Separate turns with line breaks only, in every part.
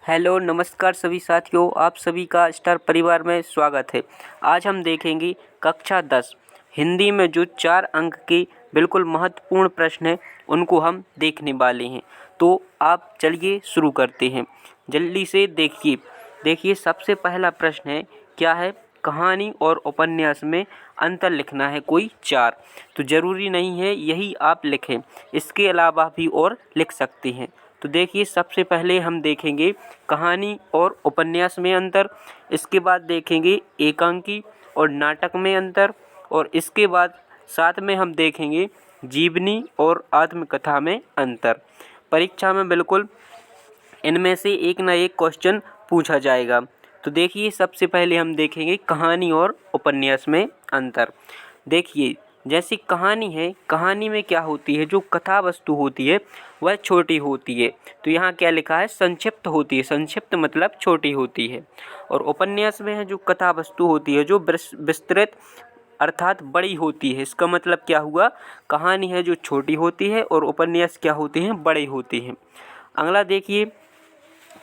Hello नमस्कार सभी साथियों, आप सभी का स्टार परिवार में स्वागत है। आज हम देखेंगे कक्षा 10 हिंदी में जो 4 अंक के बिल्कुल महत्वपूर्ण प्रश्न हैं उनको हम देखने वाले हैं। तो आप चलिए शुरू करते हैं। जल्दी से देखिए सबसे पहला प्रश्न है, क्या है? कहानी और उपन्यास में अंतर लिखना है कोई 4। तो ज़रूरी नहीं है यही आप लिखें, इसके अलावा भी और लिख सकते हैं। तो देखिए सबसे पहले हम देखेंगे कहानी और उपन्यास में अंतर, इसके बाद देखेंगे एकांकी और नाटक में अंतर, और इसके बाद साथ में हम देखेंगे जीवनी और आत्मकथा में अंतर। परीक्षा में बिल्कुल इनमें से एक ना एक क्वेश्चन पूछा जाएगा। तो देखिए सबसे पहले हम देखेंगे कहानी और उपन्यास में अंतर। देखिए जैसी कहानी है, कहानी में क्या होती है, जो कथा वस्तु होती है वह छोटी होती है। तो यहाँ क्या लिखा है? संक्षिप्त होती है। संक्षिप्त मतलब छोटी होती है। और उपन्यास में है जो कथा वस्तु होती है जो विस्तृत अर्थात बड़ी होती है। इसका मतलब क्या हुआ? कहानी है जो छोटी होती है और उपन्यास क्या होते हैं? बड़े होते हैं। अगला देखिए,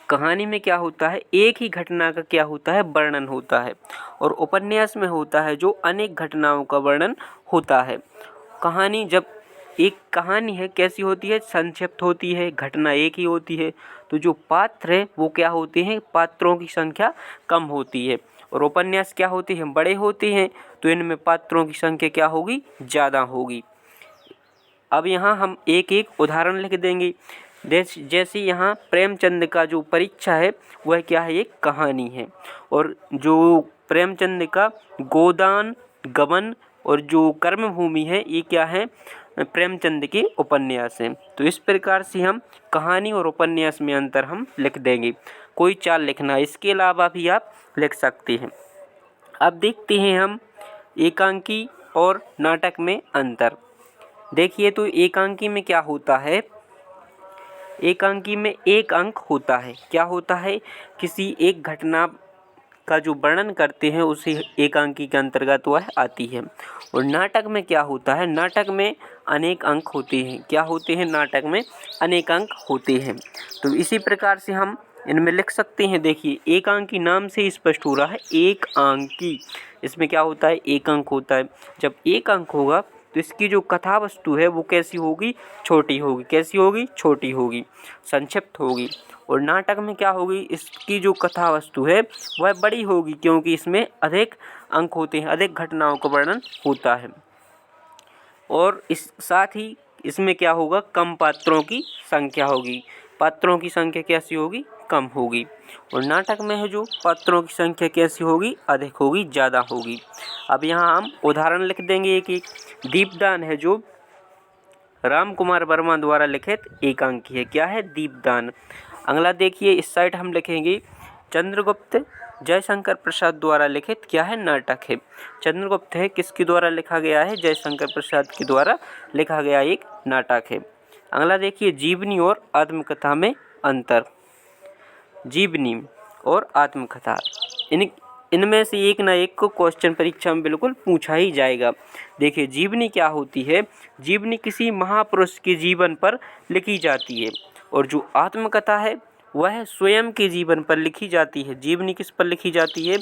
कहानी में क्या होता है? एक ही घटना का क्या होता है? वर्णन होता है। और उपन्यास में होता है जो अनेक घटनाओं का वर्णन होता है। कहानी जब एक कहानी है कैसी होती है? संक्षिप्त होती है, घटना एक ही होती है। तो जो पात्र है वो क्या होते हैं? पात्रों की संख्या कम होती है। और उपन्यास क्या होते हैं? बड़े होते हैं। तो इनमें पात्रों की संख्या क्या होगी? ज़्यादा होगी। अब यहाँ हम एक एक उदाहरण लिख देंगे। जैसे यहाँ प्रेमचंद का जो परीक्षा है वह क्या है? एक कहानी है। और जो प्रेमचंद का गोदान, गबन और जो कर्मभूमि है ये क्या है? प्रेमचंद के उपन्यास हैं। तो इस प्रकार से हम कहानी और उपन्यास में अंतर हम लिख देंगे। कोई 4 लिखना, इसके अलावा भी आप लिख सकते हैं। अब देखते हैं हम एकांकी और नाटक में अंतर। देखिए तो एकांकी में क्या होता है? एकांकी में एक अंक होता है। क्या होता है? किसी एक घटना का जो वर्णन करते हैं उसे एकांकी के अंतर्गत वह आती है। और नाटक में क्या होता है? नाटक में अनेक अंक होते हैं। क्या होते हैं? नाटक में अनेक अंक होते हैं। तो इसी प्रकार से हम इनमें लिख सकते हैं। देखिए एकांकी नाम से स्पष्ट हो रहा है, एक अंकी। इसमें क्या होता है? एक अंक होता है। जब एक अंक होगा तो इसकी जो कथा वस्तु है वो कैसी होगी? छोटी होगी। कैसी होगी? छोटी होगी, संक्षिप्त होगी। और नाटक में क्या होगी? इसकी जो कथा वस्तु है वह बड़ी होगी, क्योंकि इसमें अधिक अंक होते हैं, अधिक घटनाओं का वर्णन होता है। और इस साथ ही इसमें क्या होगा? कम पात्रों की संख्या होगी। पात्रों की संख्या कैसी होगी? कम होगी। और नाटक में है जो पात्रों की संख्या कैसी होगी? अधिक होगी, ज़्यादा होगी। अब यहाँ हम उदाहरण लिख देंगे एक एक। दीपदान है जो राम कुमार वर्मा द्वारा लिखित एकांकी है। क्या है? दीपदान। अगला देखिए इस साइड हम लिखेंगे चंद्रगुप्त जयशंकर प्रसाद द्वारा लिखित क्या है? नाटक है। चंद्रगुप्त है किसके द्वारा लिखा गया है? जयशंकर प्रसाद के द्वारा लिखा गया एक नाटक है। अगला देखिए जीवनी और आत्मकथा में अंतर। जीवनी और आत्मकथा, इनमें से एक ना एक को क्वेश्चन परीक्षा में बिल्कुल पूछा ही जाएगा। देखिए जीवनी क्या होती है? जीवनी किसी महापुरुष के जीवन पर लिखी जाती है। और जो आत्मकथा है वह स्वयं के जीवन पर लिखी जाती है। जीवनी किस पर लिखी जाती है?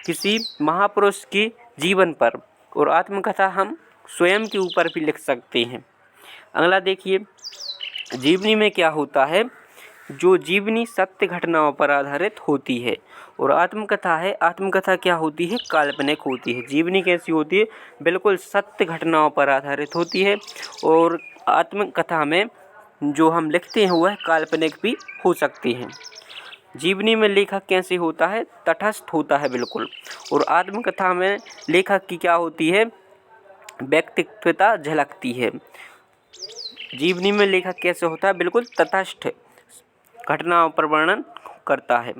किसी महापुरुष के जीवन पर। और आत्मकथा हम स्वयं के ऊपर भी लिख सकते हैं। अगला देखिए जीवनी में क्या होता है? जो जीवनी सत्य घटनाओं पर आधारित होती है। और आत्मकथा है, आत्मकथा क्या होती है? काल्पनिक होती है। जीवनी कैसी होती है? बिल्कुल सत्य घटनाओं पर आधारित होती है। और आत्मकथा में जो हम लिखते हैं वह काल्पनिक भी हो सकती हैं। जीवनी में लेखक कैसे होता है? तटस्थ होता है बिल्कुल। और आत्मकथा में लेखक की क्या होती है? व्यक्तित्वता झलकती है। जीवनी में लेखक कैसे होता है? बिल्कुल तटस्थ घटनाओं पर वर्णन करता है।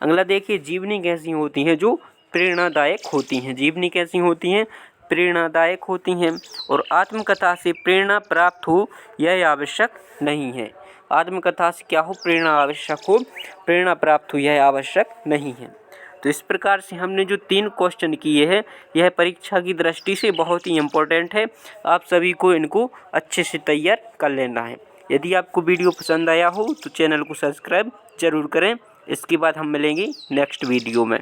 अगला देखिए जीवनी कैसी होती हैं? जो प्रेरणादायक होती हैं। जीवनी कैसी होती हैं? प्रेरणादायक होती हैं। और आत्मकथा से प्रेरणा प्राप्त हो यह आवश्यक नहीं है। आत्मकथा से क्या हो? प्रेरणा आवश्यक हो, प्रेरणा प्राप्त हो यह आवश्यक नहीं है। तो इस प्रकार से हमने जो 3 क्वेश्चन किए हैं यह परीक्षा की दृष्टि से बहुत ही इम्पोर्टेंट है। आप सभी को इनको अच्छे से तैयार कर लेना है। यदि आपको वीडियो पसंद आया हो तो चैनल को सब्सक्राइब जरूर करें। इसके बाद हम मिलेंगे नेक्स्ट वीडियो में।